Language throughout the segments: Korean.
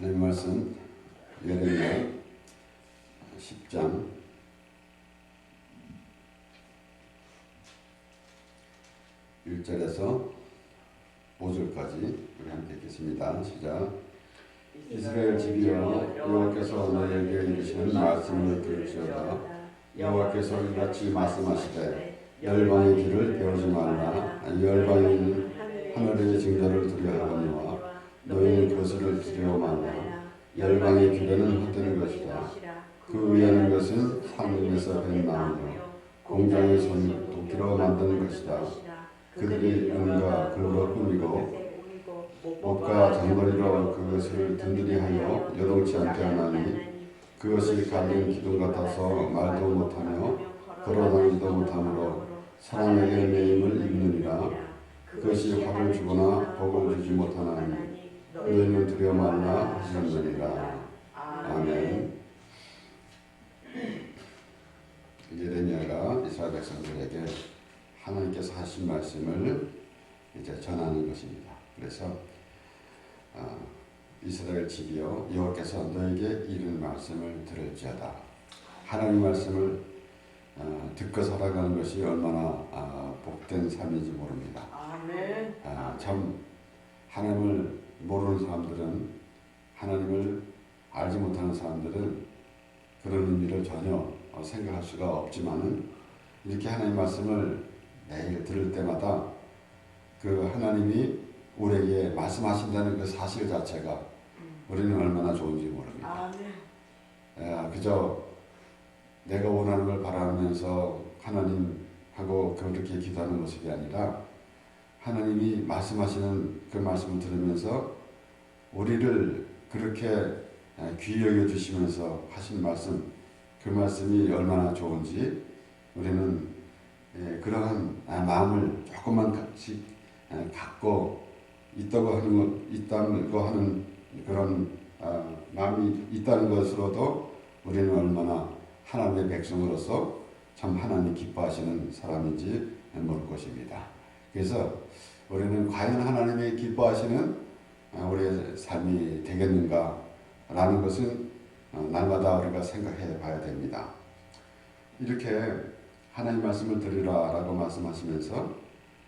하나님 말씀 예레미야 10장 1절에서 5절까지 우리 함께 읽겠습니다. 시작. 이스라엘 집이여, 여호와께서 너희에게 이르시는 말씀을 들을지어다. 여호와께서 이같이 말씀하시되 열방의 길을 배우지 말라. 열방에는 하늘의 징조를 두려워하거니와 너희는 그것을 두려워 말라. 열방의 규례는 헛되는 것이다. 그 위하는 것은 상림에서 벤 나무며 공장의 손 도끼로 만드는 것이다. 그들이 은과 금으로 꾸미고 못과 장거리로 그것을 든든히 하여 요동치 않게 하나니 그것이 갈린 기둥 같아서 말도 못하며 걸어다니지도 못하므로 사람에게 매임을 입느니라. 그것이 화를 주거나 복을 주지 못하나니 너희는 두려워 말라 하셨느니라. 아멘. 예레미야가 이스라엘 백성들에게 하나님께서 하신 말씀을 이제 전하는 것입니다. 그래서 이스라엘 집이여, 여호와께서 너에게 이른 말씀을 들을지어다. 하나님 말씀을 듣고 살아가는 것이 얼마나 복된 삶인지 모릅니다. 아멘. 참 하나님을 모르는 사람들은, 하나님을 알지 못하는 사람들은 그런 의미를 전혀 생각할 수가 없지만은, 이렇게 하나님 말씀을 매일 들을 때마다 그 하나님이 우리에게 말씀하신다는 그 사실 자체가 우리는 얼마나 좋은지 모릅니다. 그저 내가 원하는 걸 바라면서 하나님하고 그렇게 기도하는 모습이 아니라, 하나님이 말씀하시는 그 말씀을 들으면서 우리를 그렇게 귀히 여겨주시면서 하신 말씀, 그 말씀이 얼마나 좋은지 우리는 그러한 마음을 조금만씩 갖고 있다고 하는 그런 마음이 있다는 것으로도 우리는 얼마나 하나님의 백성으로서 참 하나님 기뻐하시는 사람인지 모를 것입니다. 그래서 우리는 과연 하나님이 기뻐하시는 우리의 삶이 되겠는가 라는 것은 날마다 우리가 생각해 봐야 됩니다. 이렇게 하나님 말씀을 들으라 라고 말씀하시면서,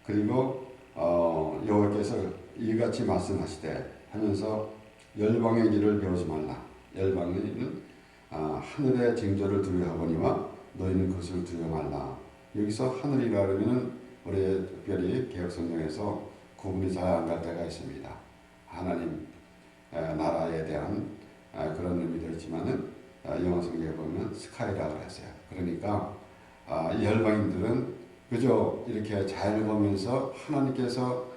그리고 여호와께서 이같이 말씀하시되 하면서 열방의 길을 배우지 말라. 열방에는 하늘의 징조를 두려워하거니와 너희는 그것을 두려워 말라. 여기서 하늘이라 그러면 우리 특별히 개혁성경에서 구분이 잘 안 갈 때가 있습니다. 하나님 나라에 대한 그런 의미도 있지만은 영어 성경에 보면 스카이라고 했어요. 그러니까 이 열방인들은 그저 이렇게 자연을 보면서 하나님께서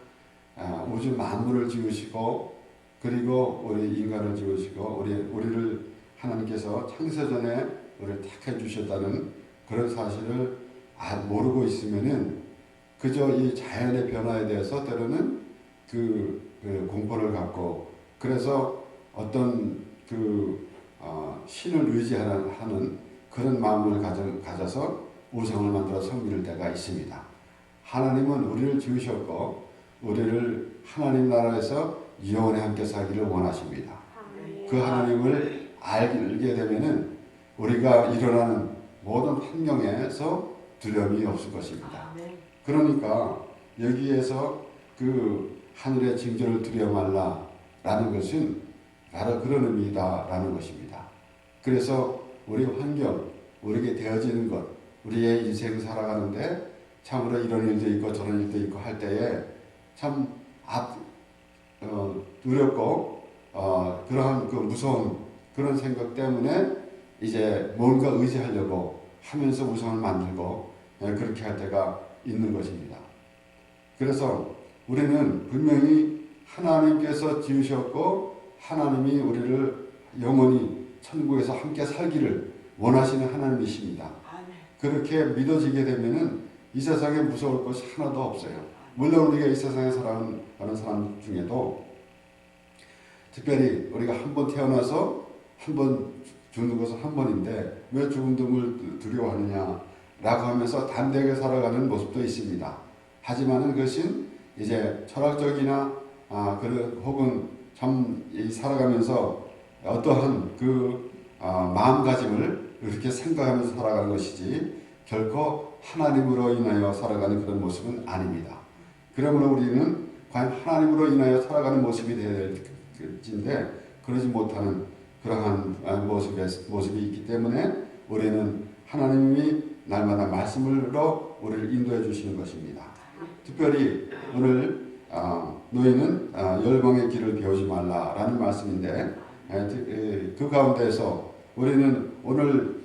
우주 만물을 지으시고, 그리고 우리 인간을 지으시고 우리를 하나님께서 창세전에 우리를 택해 주셨다는 그런 사실을 모르고 있으면은 그저 이 자연의 변화에 대해서 때로는 그 공포를 갖고, 그래서 어떤 신을 의지하는 그런 마음을 가져서 우상을 만들어 섬길 때가 있습니다. 하나님은 우리를 지으셨고 우리를 하나님 나라에서 영원히 함께 살기를 원하십니다. 그 하나님을 알게 되면은 우리가 일어나는 모든 환경에서 두려움이 없을 것입니다. 그러니까 여기에서 그 하늘의 징조를 두려워 말라라는 것은 바로 그런 의미다라는 것입니다. 그래서 우리 환경, 우리에게 되어지는 것, 우리의 인생 살아가는데 참으로 이런 일도 있고 저런 일도 있고 할 때에 참 두렵고 그러한 그 무서운 그런 생각 때문에 이제 뭔가 의지하려고 하면서 우상을 만들고 그렇게 할 때가 있는 것입니다. 그래서 우리는 분명히 하나님께서 지으셨고 하나님이 우리를 영원히 천국에서 함께 살기를 원하시는 하나님이십니다. 그렇게 믿어지게 되면은 이 세상에 무서울 것이 하나도 없어요. 물론 우리가 이 세상에 살아가는 사람 중에도 특별히 우리가 한 번 태어나서 한 번 죽는 것은 한 번인데 왜 죽음을 두려워하느냐 라고 하면서 담대하게 살아가는 모습도 있습니다. 하지만은 그것은 이제 철학적이나 혹은 참 살아가면서 어떠한 그 마음가짐을 이렇게 생각하면서 살아가는 것이지 결코 하나님으로 인하여 살아가는 그런 모습은 아닙니다. 그러므로 우리는 과연 하나님으로 인하여 살아가는 모습이 되어야 될지인데 그러지 못하는 그러한 모습이 있기 때문에 우리는 하나님이 날마다 말씀으로 우리를 인도해 주시는 것입니다. 특별히 오늘 너희는 열방의 길을 배우지 말라라는 말씀인데 그 가운데서 우리는 오늘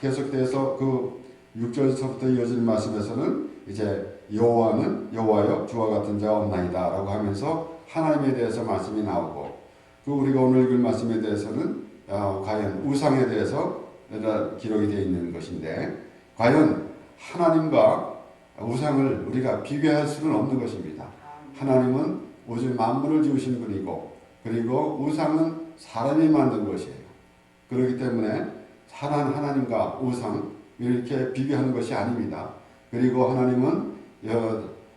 계속돼서 그 6절서부터 이어지는 말씀에서는 이제 여호와여 주와 같은 자가 없나이다라고 하면서 하나님에 대해서 말씀이 나오고 그 우리가 오늘 읽을 말씀에 대해서는 과연 우상에 대해서 기록이 되어 있는 것인데 과연 하나님과 우상을 우리가 비교할 수는 없는 것입니다. 하나님은 오직 만물을 지으신 분이고 그리고 우상은 사람이 만든 것이에요. 그렇기 때문에 하나님과 우상 이렇게 비교하는 것이 아닙니다. 그리고 하나님은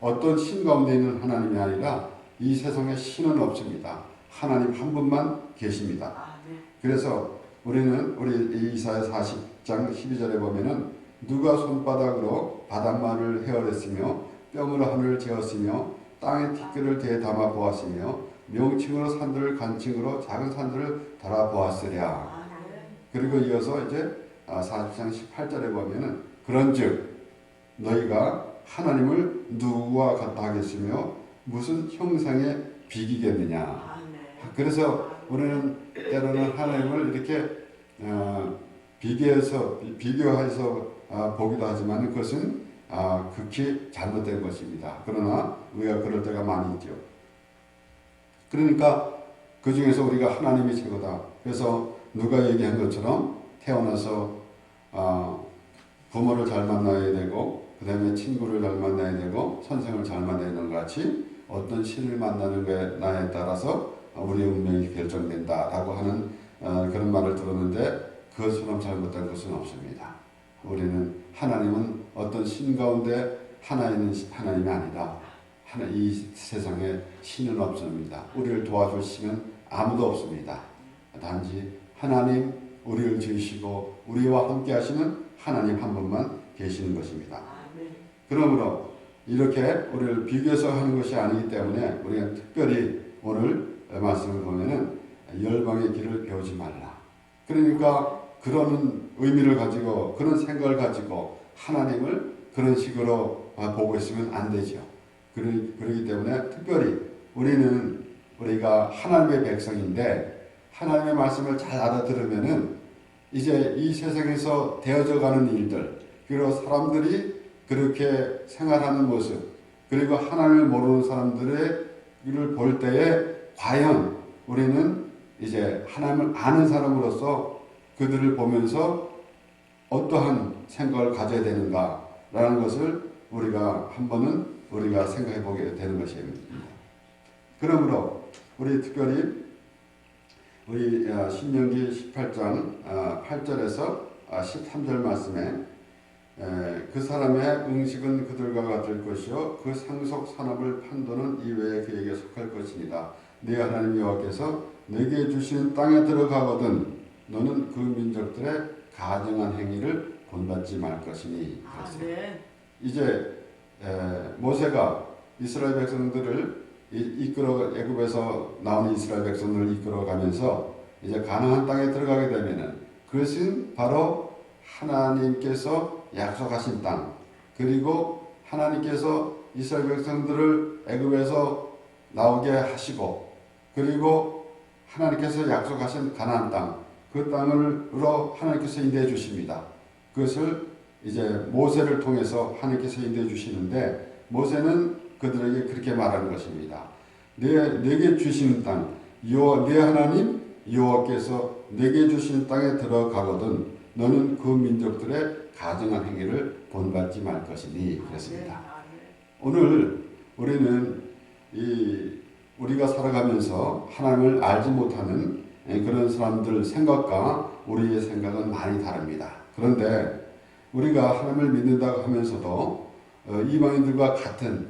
어떤 신 가운데 있는 하나님이 아니라 이 세상에 신은 없습니다. 하나님 한 분만 계십니다. 그래서 우리는 우리 이사야 40장 12절에 보면은 누가 손바닥으로 바닷물을 헤어냈으며 뺨으로 하늘을 재었으며 땅의 티끌을 대담아 보았으며 명칭으로 산들을 간칭으로 작은 산들을 달아보았으랴. 그리고 이어서 이제 40장 18절에 보면은 그런즉 너희가 하나님을 누구와 같다 하겠으며 무슨 형상에 비기겠느냐. 그래서 우리는 때로는 하나님을 이렇게 비교해서 보기도 하지만 그것은 극히 잘못된 것입니다. 그러나 우리가 그럴 때가 많이 있죠. 그러니까 그 중에서 우리가 하나님이 최고다. 그래서 누가 얘기한 것처럼 태어나서 부모를 잘 만나야 되고 그 다음에 친구를 잘 만나야 되고 선생을 잘 만나야 되는 것 같이 어떤 신을 만나는 거에 따라서 우리의 운명이 결정된다라고 하는 그런 말을 들었는데 그것처럼 잘못된 것은 없습니다. 우리는 하나님은 어떤 신 가운데 하나 있는 하나님이 아니라 이 세상에 신은 없습니다. 우리를 도와줄 신은 아무도 없습니다. 단지 하나님 우리를 지으시고 우리와 함께 하시는 하나님 한 분만 계시는 것입니다. 그러므로 이렇게 우리를 비교해서 하는 것이 아니기 때문에 우리가 특별히 오늘 말씀을 보면은 열방의 길을 배우지 말라. 그러니까 그런 의미를 가지고 그런 생각을 가지고 하나님을 그런 식으로 보고 있으면 안 되죠. 그렇기 때문에 특별히 우리가 하나님의 백성인데 하나님의 말씀을 잘 알아들으면은 이제 이 세상에서 되어져 가는 일들 그리고 사람들이 그렇게 생활하는 모습 그리고 하나님을 모르는 사람들을 볼 때에 과연 우리는 이제 하나님을 아는 사람으로서 그들을 보면서 어떠한 생각을 가져야 되는가라는 것을 우리가 한 번은 우리가 생각해 보게 되는 것입니다. 그러므로 우리 특별히 우리 신명기 18장 8절에서 13절 말씀에 그 사람의 음식은 그들과 같을 것이요 그 상속 산업을 판도는 이외에 그에게 속할 것이니라. 네 하나님 여호와께서 내게 주신 땅에 들어가거든 너는 그 민족들의 가증한 행위를 본받지 말 것이니. 이제 모세가 이스라엘 백성들을 애굽에서 나온 이스라엘 백성들을 이끌어가면서 이제 가나안 땅에 들어가게 되면은 그것은 바로 하나님께서 약속하신 땅 그리고 하나님께서 이스라엘 백성들을 애굽에서 나오게 하시고 그리고 하나님께서 약속하신 가나안 땅 그 땅으로 하나님께서 인도해 주십니다. 그것을 이제 모세를 통해서 하나님께서 인도해 주시는데 모세는 그들에게 그렇게 말하는 것입니다. 내게 주시는 땅 내 하나님 여호와께서 내게 주신 땅에 들어가거든 너는 그 민족들의 가증한 행위를 본받지 말 것이니 그랬습니다. 오늘 우리는 우리가 살아가면서 하나님을 알지 못하는 그런 사람들 생각과 우리의 생각은 많이 다릅니다. 그런데 우리가 하나님을 믿는다고 하면서도 이방인들과 같은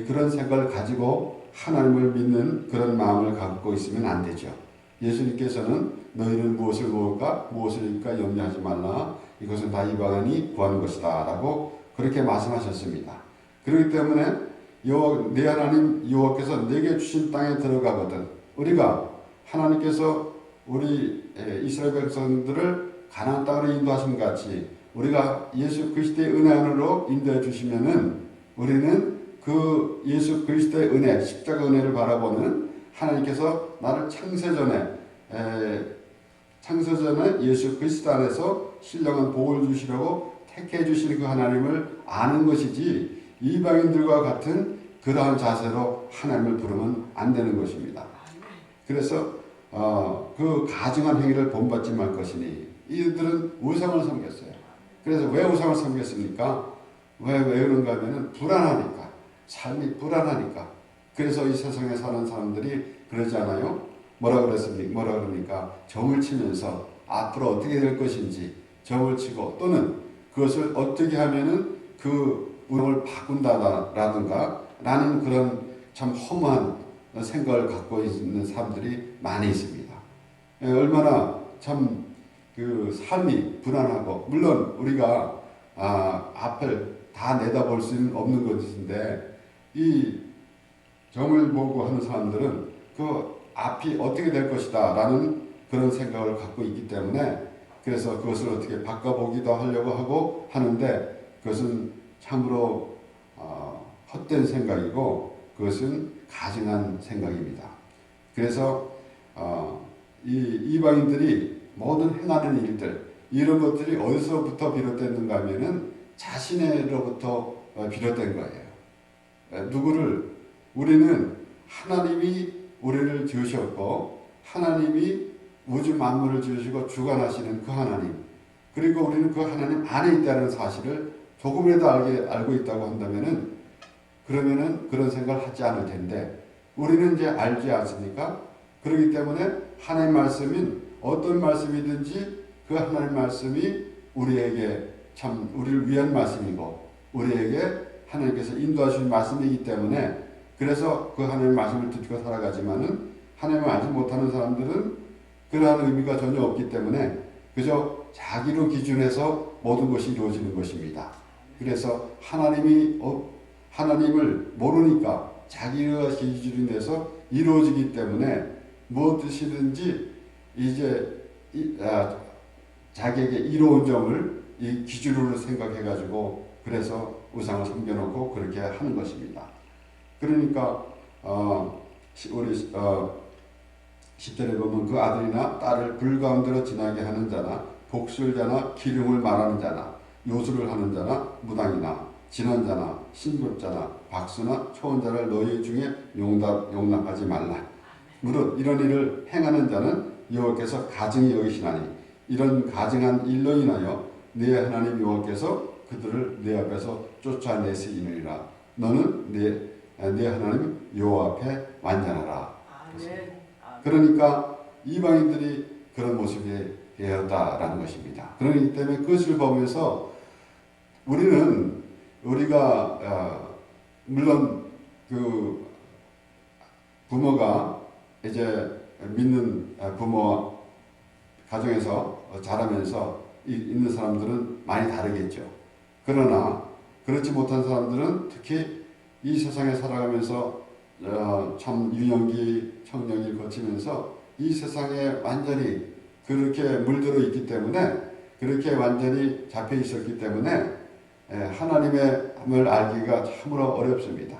그런 생각을 가지고 하나님을 믿는 그런 마음을 갖고 있으면 안 되죠. 예수님께서는 너희는 무엇을 먹을까 무엇을 입을까 염려하지 말라. 이것은 다 이방인이 구하는 것이다 라고 그렇게 말씀하셨습니다. 그렇기 때문에 내 하나님 여호와께서 내게 주신 땅에 들어가거든 우리가 하나님께서 우리 이스라엘 백성들을 가나안 땅으로 인도하신 것 같이 우리가 예수 그리스도의 은혜 안으로 인도해 주시면은 우리는 그 예수 그리스도의 은혜, 십자가 은혜를 바라보는 하나님께서 나를 창세전에 예수 그리스도 안에서 신령한 복을 주시려고 택해 주시는 그 하나님을 아는 것이지 이방인들과 같은 그러한 자세로 하나님을 부르면 안 되는 것입니다. 그래서 그 가증한 행위를 본받지 말 것이니 이들은 우상을 섬겼어요. 그래서 왜 우상을 섬겼습니까? 왜 그런가 하면은 불안하니까. 삶이 불안하니까. 그래서 이 세상에 사는 사람들이 그러지 않아요? 뭐라 그럽니까? 점을 치면서 앞으로 어떻게 될 것인지 점을 치고 또는 그것을 어떻게 하면은 그 운명을 바꾼다라든가 라는 그런 참 허무한 생각을 갖고 있는 사람들이 많이 있습니다. 얼마나 참 그 삶이 불안하고 물론 우리가 앞을 다 내다볼 수는 없는 것인데 이 점을 보고 하는 사람들은 그 앞이 어떻게 될 것이다 라는 그런 생각을 갖고 있기 때문에 그래서 그것을 어떻게 바꿔보기도 하려고 하고 하는데 그것은 참으로 헛된 생각이고 그것은 가증한 생각입니다. 그래서 이 이방인들이 모든 행하는 일들 이런 것들이 어디서부터 비롯됐는가 하면은 자신으로부터 비롯된 거예요. 누구를 우리는 하나님이 우리를 지으셨고 하나님이 우주 만물을 지으시고 주관하시는 그 하나님 그리고 우리는 그 하나님 안에 있다는 사실을 조금이라도 알고 있다고 한다면은 그러면은 그런 생각을 하지 않을 텐데 우리는 이제 알지 않습니까? 그렇기 때문에 하나님 말씀인 어떤 말씀이든지 그 하나님 말씀이 우리에게 참 우리를 위한 말씀이고 우리에게 하나님께서 인도하신 말씀이기 때문에 그래서 그 하나님의 말씀을 듣고 살아가지만은 하나님을 알지 못하는 사람들은 그러한 의미가 전혀 없기 때문에 그저 자기로 기준해서 모든 것이 이루어지는 것입니다. 그래서 하나님을 모르니까 자기가 기준이 돼서 이루어지기 때문에 무엇이든지 이제 자기에게 이로운 점을 이 기준으로 생각해가지고 그래서 우상을 섬겨놓고 그렇게 하는 것입니다. 그러니까 우리 10절에 보면 그 아들이나 딸을 불 가운데로 지나게 하는 자나 복술자나 기름을 말하는 자나 요술을 하는 자나 무당이나 진언자나 신불자나 박수나 초혼자를 너희 중에 용납하지 말라. 무릇 이런 일을 행하는 자는 여호와께서 가증히 여기시나니 이런 가증한 일로 인하여 네 하나님 여호와께서 그들을 네 앞에서 쫓아내시느니라. 너는 네 하나님 여호와 앞에 완전하라. 그러니까 이방인들이 그런 모습이 되었다라는 것입니다. 그렇기 때문에 그것을 보면서 우리가 물론 그 부모가 이제 믿는 부모 가정에서 자라면서 있는 사람들은 많이 다르겠죠. 그러나 그렇지 못한 사람들은 특히 이 세상에 살아가면서 참 유년기, 청년기를 거치면서 이 세상에 완전히 그렇게 물들어 있기 때문에 그렇게 완전히 잡혀 있었기 때문에 하나님을 알기가 참으로 어렵습니다.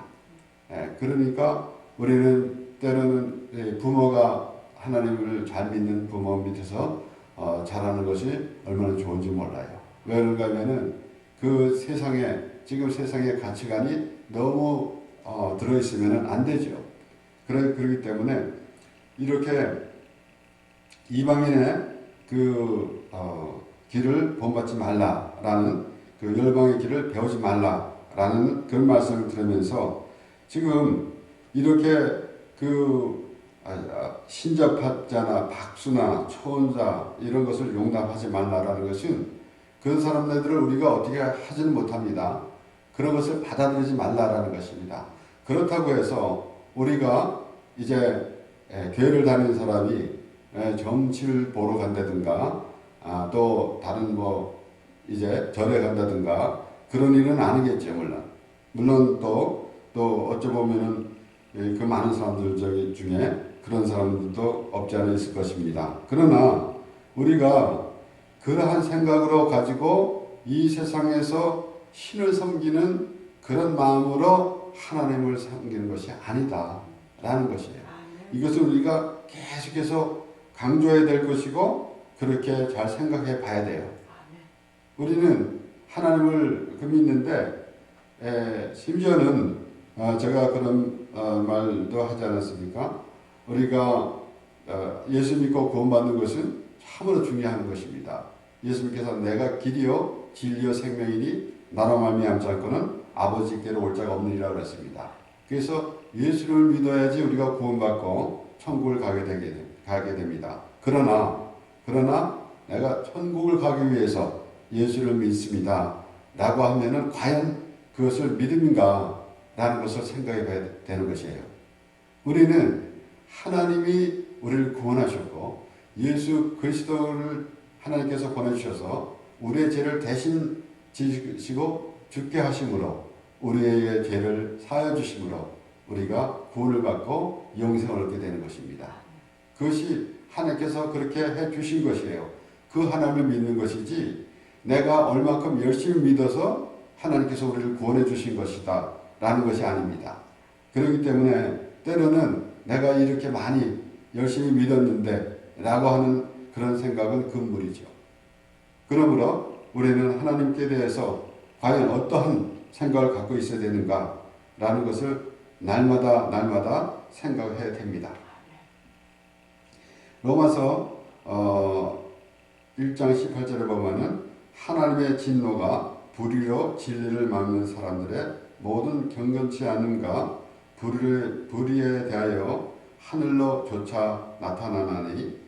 그러니까 우리는 때로는 부모가 하나님을 잘 믿는 부모 밑에서 자라는 것이 얼마나 좋은지 몰라요. 왜 그런가 하면은 지금 세상의 가치관이 너무 들어있으면 안 되죠. 그렇기 때문에 이렇게 이방인의 길을 본받지 말라라는 그 열방의 길을 배우지 말라라는 그런 말씀을 들으면서 지금 이렇게 신접하자나 박수나 초혼자 이런 것을 용납하지 말라라는 것은 그런 사람들을 우리가 어떻게 하지는 못합니다. 그런 것을 받아들이지 말라라는 것입니다. 그렇다고 해서 우리가 이제 교회를 다니는 사람이 정치를 보러 간다든가 또 다른 뭐 이제 절에 간다든가 그런 일은 아니겠죠. 물론 또 어찌 보면은 그 많은 사람들 중에 그런 사람들도 없지 않아 있을 것입니다. 그러나 우리가 그러한 생각으로 가지고 이 세상에서 신을 섬기는 그런 마음으로 하나님을 섬기는 것이 아니다라는 것이에요. 이것을 우리가 계속해서 강조해야 될 것이고 그렇게 잘 생각해 봐야 돼요. 우리는 하나님을 믿는데 심지어는 제가 그런 말도 하지 않았습니까? 우리가 예수 믿고 구원받는 것은 참으로 중요한 것입니다. 예수님께서 내가 길이요 진리요 생명이니 나로 말미암지 않고는 아버지께로 올 자가 없느니라 그랬습니다. 그래서 예수를 믿어야지 우리가 구원받고 천국을 가게 됩니다. 그러나 내가 천국을 가기 위해서 예수를 믿습니다 라고 하면은 과연 그것을 믿음인가 라는 것을 생각해 봐야 되는 것이에요. 우리는 하나님이 우리를 구원하셨고 예수 그리스도를 하나님께서 보내주셔서 우리의 죄를 대신 지시고 죽게 하심으로 우리의 죄를 사하여 주심으로 우리가 구원을 받고 영생을 얻게 되는 것입니다. 그것이 하나님께서 그렇게 해 주신 것이에요. 그 하나님을 믿는 것이지 내가 얼마큼 열심히 믿어서 하나님께서 우리를 구원해 주신 것이다 라는 것이 아닙니다. 그렇기 때문에 때로는 내가 이렇게 많이 열심히 믿었는데 라고 하는 그런 생각은 금물이죠. 그러므로 우리는 하나님께 대해서 과연 어떠한 생각을 갖고 있어야 되는가 라는 것을 날마다 생각해야 됩니다. 로마서 1장 18절에 보면은 하나님의 진노가 불의로 진리를 막는 사람들의 모든 경건치 않음과 불의에 대하여 하늘로조차 나타나나니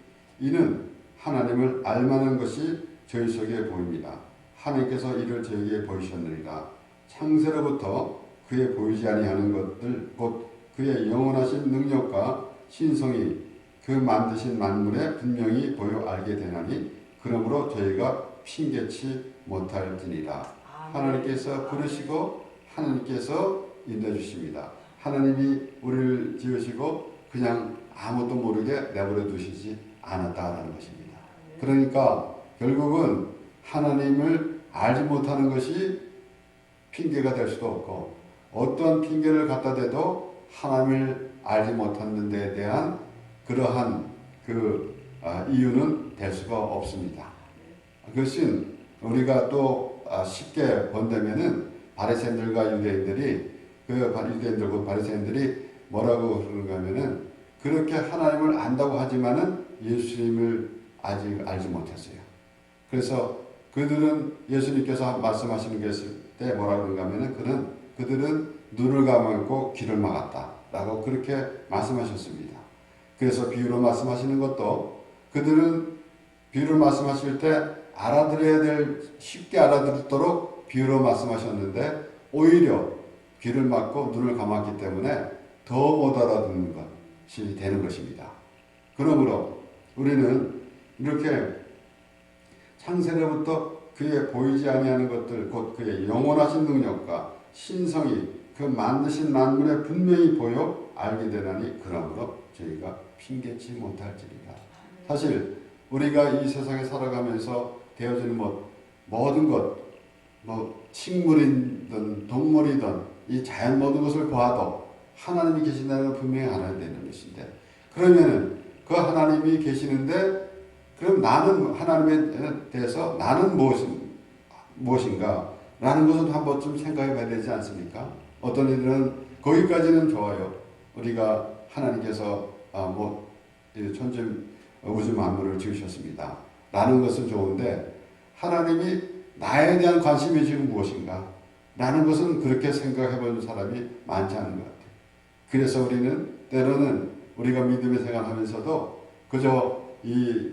이는 하나님을 알만한 것이 저희 속에 보입니다. 하나님께서 이를 저에게 보이셨느니라. 창세로부터 그의 보이지 아니하는 것들 곧 그의 영원하신 능력과 신성이 그 만드신 만물에 분명히 보여 알게 되나니 그러므로 저희가 핑계치 못할지니라. 하나님께서 부르시고 하나님께서 인도해 주십니다. 하나님이 우리를 지으시고 그냥 아무것도 모르게 내버려 두시지 않았다라는 것입니다. 그러니까 결국은 하나님을 알지 못하는 것이 핑계가 될 수도 없고 어떠한 핑계를 갖다 대도 하나님을 알지 못하는 데에 대한 그러한 이유는 될 수가 없습니다. 그것은 우리가 또 쉽게 본다면은 바리새인들과 유대인들이 유대인들과 바리새인들이 뭐라고 그러는가 하면은 그렇게 하나님을 안다고 하지만은 예수님을 아직 알지 못했어요. 그래서 그들은 예수님께서 말씀하시는 때 뭐라고 그런가 하면은 그들은 눈을 감았고 귀를 막았다라고 그렇게 말씀하셨습니다. 그래서 비유로 말씀하시는 것도 그들은 비유를 말씀하실 때 알아들어야 될 쉽게 알아듣도록 비유로 말씀하셨는데 오히려 귀를 막고 눈을 감았기 때문에 더 못 알아듣는 것이 되는 것입니다. 그러므로 우리는 이렇게 창세로부터 그의 보이지 아니하는 것들 곧 그의 영원하신 능력과 신성이 그 만드신 만물에 분명히 보여 알게 되나니 그러므로 저희가 핑계치 못할지니라. 사실 우리가 이 세상에 살아가면서 되어지는 모든 것, 식물이든 동물이든 이 자연 모든 것을 보아도 하나님이 계신다는 걸 분명히 알아야 되는 것인데 그러면은 그 하나님이 계시는데 그럼 나는 하나님에 대해서 나는 무엇인가 라는 것은 한 번쯤 생각해 봐야 되지 않습니까? 어떤 이들은 거기까지는 좋아요. 우리가 하나님께서 천지 우주 만물을 지으셨습니다. 라는 것은 좋은데 하나님이 나에 대한 관심이 지금 무엇인가? 라는 것은 그렇게 생각해 본 사람이 많지 않은 것 같아요. 그래서 우리는 때로는 우리가 믿음의 생활하면서도 그저 이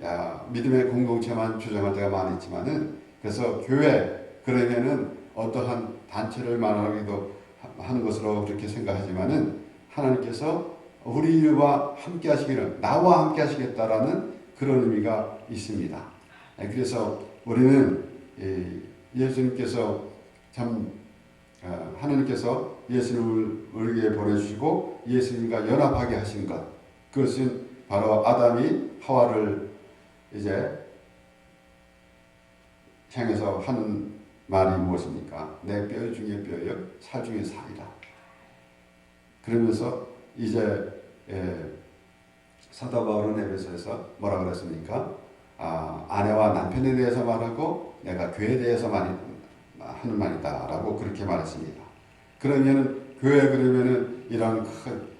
믿음의 공동체만 주장할 때가 많이 있지만은 그래서 교회 그러면은 어떠한 단체를 말하기도 하는 것으로 그렇게 생각하지만은 하나님께서 우리와 함께 하시기를, 나와 함께 하시겠다라는 그런 의미가 있습니다. 그래서 우리는 예수님께서 참 하나님께서 예수님을 우리에게 보내주시고 예수님과 연합하게 하신 것, 그것은 바로 아담이 하와를 이제 향해서 하는 말이 무엇입니까? 내 뼈 중에 뼈여 살 중에 살이다. 그러면서 이제 사도 바울은 에베소에서 뭐라 그랬습니까? 아내와 남편에 대해서 말하고 내가 교회에 대해서 하는 말이다 라고 그렇게 말했습니다. 그러면은 교회, 그러면은 이런 큰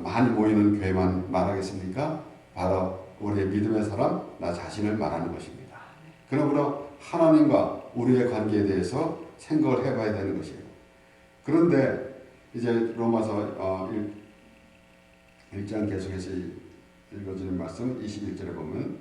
많이 모이는 교회만 말하겠습니까? 바로 우리의 믿음의 사람, 나 자신을 말하는 것입니다. 그러므로 하나님과 우리의 관계에 대해서 생각을 해봐야 되는 것이에요. 그런데 이제 로마서 1장 계속해서 읽어주는 말씀 21절에 보면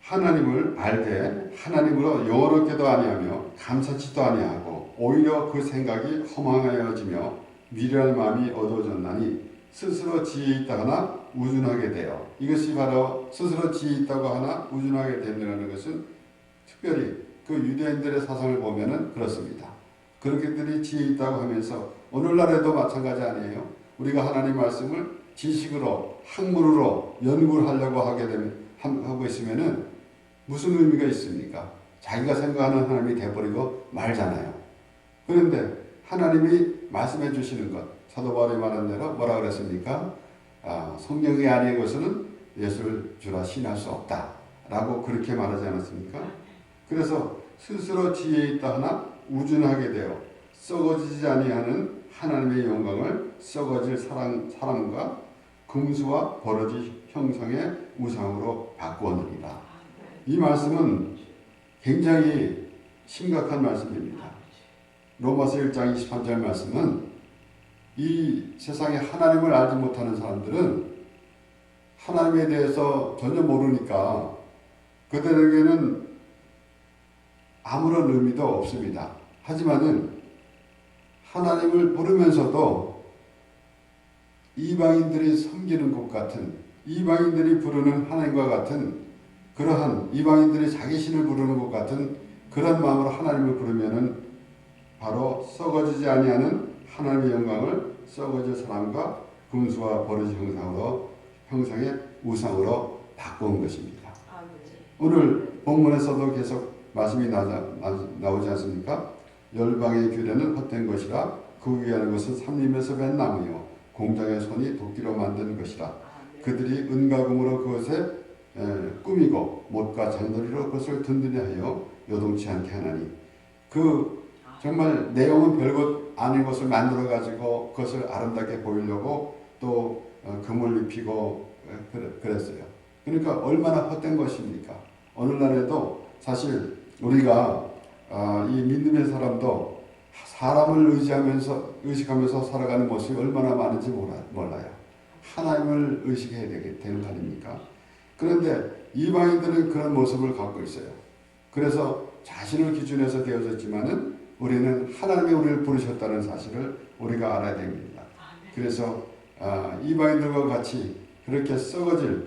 하나님을 알되 하나님으로 영원롭게도 아니하며 감사치도 아니하고 오히려 그 생각이 허망하여지며 미련한 마음이 어두워졌나니 스스로 지혜 있다거나 우준하게 되어, 이것이 바로 스스로 지혜 있다고 하나 우준하게 된다는 것은 특별히 그 유대인들의 사상을 보면은 그렇습니다. 그렇게들이 지혜 있다고 하면서 오늘날에도 마찬가지 아니에요. 우리가 하나님 말씀을 지식으로 학문으로 연구를 하려고 하고 있으면은 무슨 의미가 있습니까? 자기가 생각하는 하나님이 돼버리고 말잖아요. 그런데 하나님이 말씀해 주시는 것, 사도 바울이 말한 대로 뭐라 그랬습니까? 성령이 아닌 것은 예수를 주라 신할 수 없다 라고 그렇게 말하지 않았습니까? 그래서 스스로 지혜 있다 하나 우준하게 되어 썩어지지 아니하는 하나님의 영광을 썩어질 사람과 금수와 버러지 형상의 우상으로 바꾸었느니라. 이 말씀은 굉장히 심각한 말씀입니다. 로마서 1장 23절 말씀은 이 세상에 하나님을 알지 못하는 사람들은 하나님에 대해서 전혀 모르니까 그들에게는 아무런 의미도 없습니다. 하지만은 하나님을 부르면서도 이방인들이 섬기는 것 같은, 이방인들이 부르는 하나님과 같은 그러한, 이방인들이 자기 신을 부르는 것 같은 그런 마음으로 하나님을 부르면은 바로 썩어지지 아니하는 하나님의 영광을 썩어질 사람과 금수와 버러지 형상의 우상으로 바꾼 것입니다. 오늘 본문에서도 계속 말씀이 나오지 않습니까? 열방의 규례는 헛된 것이라 그 위하는 것은 삼림에서 벤 나무요 공장의 손이 도끼로 만든 것이라 그들이 은과 금으로 그것에 꾸미고 못과 장도리로 그것을 든든히 하여 요동치 않게 하나니, 그 정말 내용은 별것 아닌 것을 만들어 가지고 그것을 아름답게 보이려고 또 금을 입히고 그랬어요. 그러니까 얼마나 헛된 것입니까? 오늘날에도 사실 우리가 이 믿음의 사람도 사람을 의식하면서 살아가는 모습이 얼마나 많은지 몰라요. 하나님을 의식해야 되는 거 아닙니까? 그런데 이방인들은 그런 모습을 갖고 있어요. 그래서 자신을 기준해서 되어졌지만은 우리는 하나님이 우리를 부르셨다는 사실을 우리가 알아야 됩니다. 그래서 이방인들과 같이 그렇게 썩어지지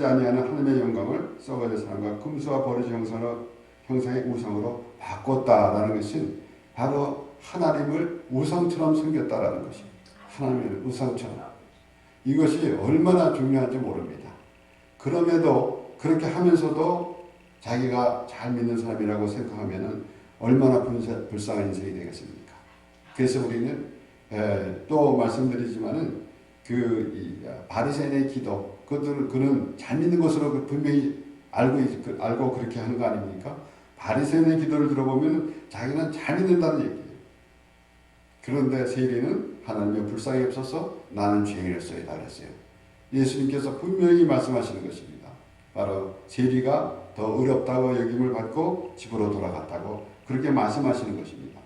아니하는 하나님의 영광을 썩어질 사람과 금수와 버러지 형상의 우상으로 바꿨다라는 것은 바로 하나님을 우상처럼 섬겼다라는 것입니다. 하나님을 우상처럼. 이것이 얼마나 중요한지 모릅니다. 그럼에도 그렇게 하면서도 자기가 잘 믿는 사람이라고 생각하면은 얼마나 불쌍한 인생이 되겠습니까? 그래서 우리는 또 말씀드리지만은 바리새인의 기도, 그는 잘 믿는 것으로 분명히 알고 그렇게 하는 거 아닙니까? 바리새인의 기도를 들어보면 자기는 잘 믿는다는 얘기예요. 그런데 세리는 하나님의 불쌍히 없어서 나는 죄인이었어이다 그랬어요. 예수님께서 분명히 말씀하시는 것입니다. 바로 세리가 더 어렵다고 여김을 받고 집으로 돌아갔다고 그렇게 말씀하시는 것입니다.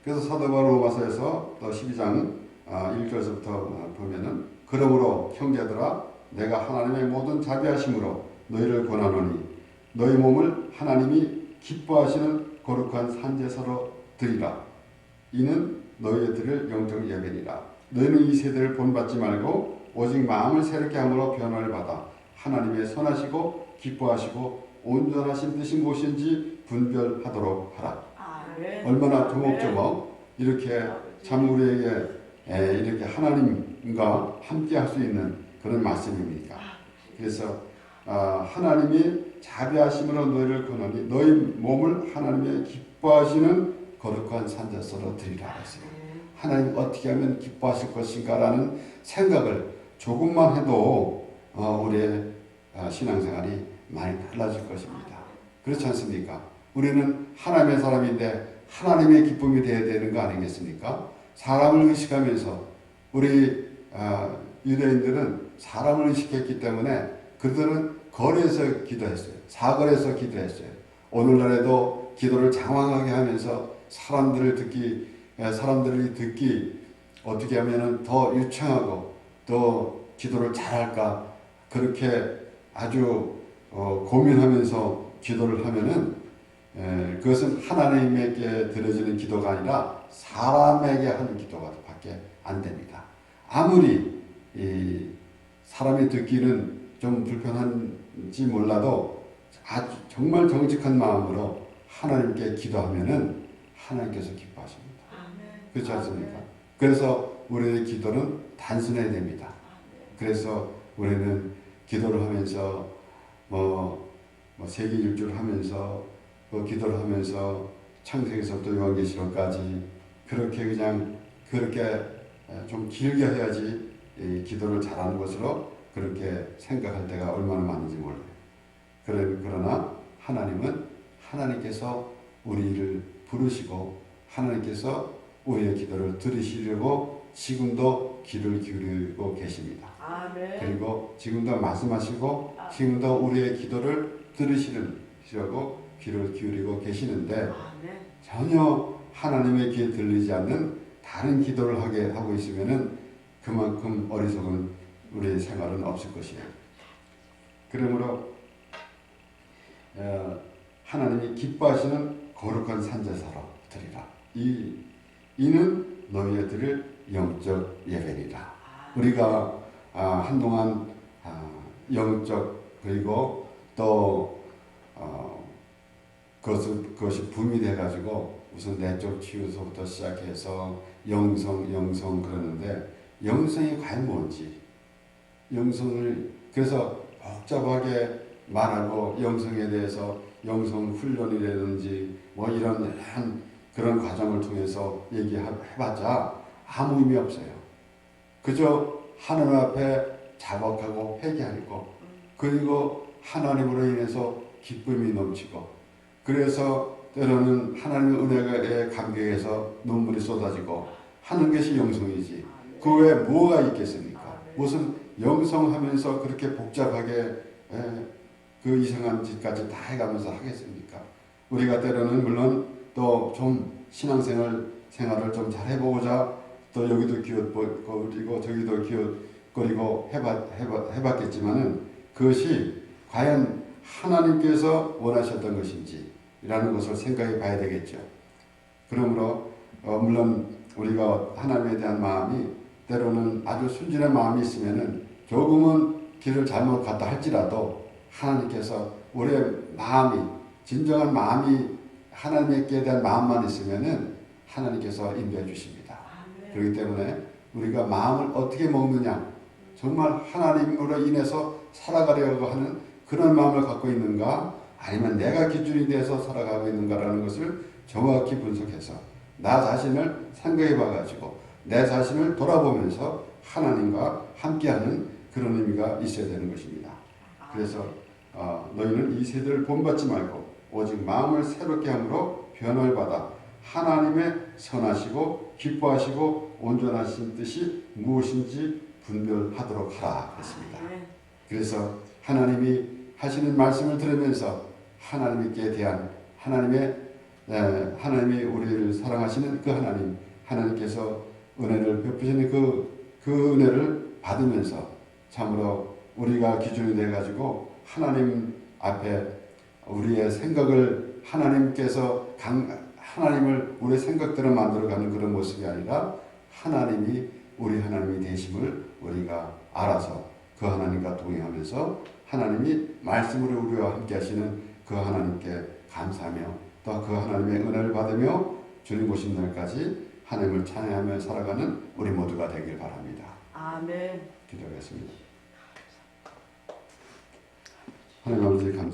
그래서 사도 바울 로마서에서 또 12장 1절에서부터 보면은 그러므로 형제들아 내가 하나님의 모든 자비하심으로 너희를 권하노니 너희 몸을 하나님이 기뻐하시는 거룩한 산제사로 드리라. 이는 너희의 들을 영적 예배니라. 너희는 이 세대를 본받지 말고 오직 마음을 새롭게 함으로 변화를 받아 하나님의 선하시고 기뻐하시고 온전하신 뜻이 무엇인지 분별하도록 하라. 얼마나 조목조목 이렇게 참 우리에게 이렇게 하나님과 함께 할 수 있는 그런 말씀입니다. 그래서 하나님이 자비하심으로 너희를 거느니 너희 몸을 하나님의 기뻐하시는 거룩한 산자소로 드리라 했어요. 하나님 어떻게 하면 기뻐하실 것인가라는 생각을 조금만 해도 우리의 신앙생활이 많이 달라질 것입니다. 그렇지 않습니까? 우리는 하나님의 사람인데 하나님의 기쁨이 되어야 되는 거 아니겠습니까? 사람을 의식하면서 우리 유대인들은 사람을 의식했기 때문에 그들은 거리에서 기도했어요. 사거리에서 기도했어요. 오늘날에도 기도를 장황하게 하면서 사람들이 듣기 어떻게 하면은 더 유창하고 또 기도를 잘할까 그렇게 아주 고민하면서 기도를 하면은 그것은 하나님에게 드려지는 기도가 아니라 사람에게 하는 기도가 밖에 안 됩니다. 아무리 사람이 듣기는 좀 불편한지 몰라도 아주 정말 정직한 마음으로 하나님께 기도하면은 하나님께서 기뻐하십니다. 그렇지 않습니까? 그래서 우리의 기도는 단순해야 됩니다. 그래서 우리는 기도를 하면서 세계 일주를 하면서 기도를 하면서 창세기서부터 요한계시록까지 그렇게 좀 길게 해야지 기도를 잘하는 것으로 그렇게 생각할 때가 얼마나 많은지 몰라요. 그러나 하나님께서 우리를 부르시고 하나님께서 우리의 기도를 들으시려고 지금도 귀를 기울이고 계십니다. 그리고 지금도 말씀하시고 지금도 우리의 기도를 들으시려고 귀를 기울이고 계시는데 전혀 하나님의 귀에 들리지 않는 다른 기도를 하고 있으면은 그만큼 어리석은 우리의 생활은 없을 것이에요. 그러므로 하나님이 기뻐하시는 거룩한 산제사로 드리라. 이는 너희의 드릴 영적 예배니라. 우리가 한동안 영적 그리고 또 그것이 붐이 돼가지고 우선 내적 치유서부터 시작해서 영성 그러는데 영성이 과연 뭔지 영성을 그래서 복잡하게 말하고 영성에 대해서 영성 훈련이라든지 이런 그런 과정을 통해서 얘기해봤자 아무 의미 없어요. 그저 하나님 앞에 자복하고 회개하고 그리고 하나님으로 인해서 기쁨이 넘치고 그래서 때로는 하나님의 은혜에 감격해서 눈물이 쏟아지고 하는 것이 영성이지 그 외에 뭐가 있겠습니까? 무슨 영성하면서 그렇게 복잡하게 그 이상한 짓까지 다 해가면서 하겠습니까? 우리가 때로는 물론 또 좀 신앙생활을 좀 잘 해보고자 또 여기도 기웃거리고 저기도 기웃거리고 해봤겠지만은 그것이 과연 하나님께서 원하셨던 것인지 라는 것을 생각해 봐야 되겠죠. 그러므로 물론 우리가 하나님에 대한 마음이 때로는 아주 순진한 마음이 있으면은 조금은 길을 잘못 갔다 할지라도 하나님께서 우리의 마음이 진정한 마음이 하나님께 대한 마음만 있으면은 하나님께서 인도해 주십니다. 그렇기 때문에 우리가 마음을 어떻게 먹느냐 정말 하나님으로 인해서 살아가려고 하는 그런 마음을 갖고 있는가 아니면 내가 기준이 돼서 살아가고 있는가라는 것을 정확히 분석해서 나 자신을 생각해 봐가지고 내 자신을 돌아보면서 하나님과 함께하는 그런 의미가 있어야 되는 것입니다. 그래서 너희는 이 세대를 본받지 말고 오직 마음을 새롭게 함으로 변화를 받아 하나님의 선하시고 기뻐하시고 온전하신 뜻이 무엇인지 분별하도록 하라 했습니다. 그래서 하나님이 하시는 말씀을 들으면서 하나님께 대한 하나님이 우리를 사랑하시는 그 하나님께서 은혜를 베푸시는 그 은혜를 받으면서 참으로 우리가 기준이 돼가지고 하나님 앞에 우리의 생각을 하나님께서 하나님을 우리 생각대로 만들어가는 그런 모습이 아니라 하나님이 우리 하나님이 되심을 우리가 알아서 그 하나님과 동행하면서 하나님이 말씀으로 우리와 함께 하시는 그 하나님께 감사하며 또 그 하나님의 은혜를 받으며 주님 오신 날까지 하나님을 찬양하며 살아가는 우리 모두가 되길 바랍니다. 아멘. 기도하겠습니다. 하나님 아버지 감사합니다.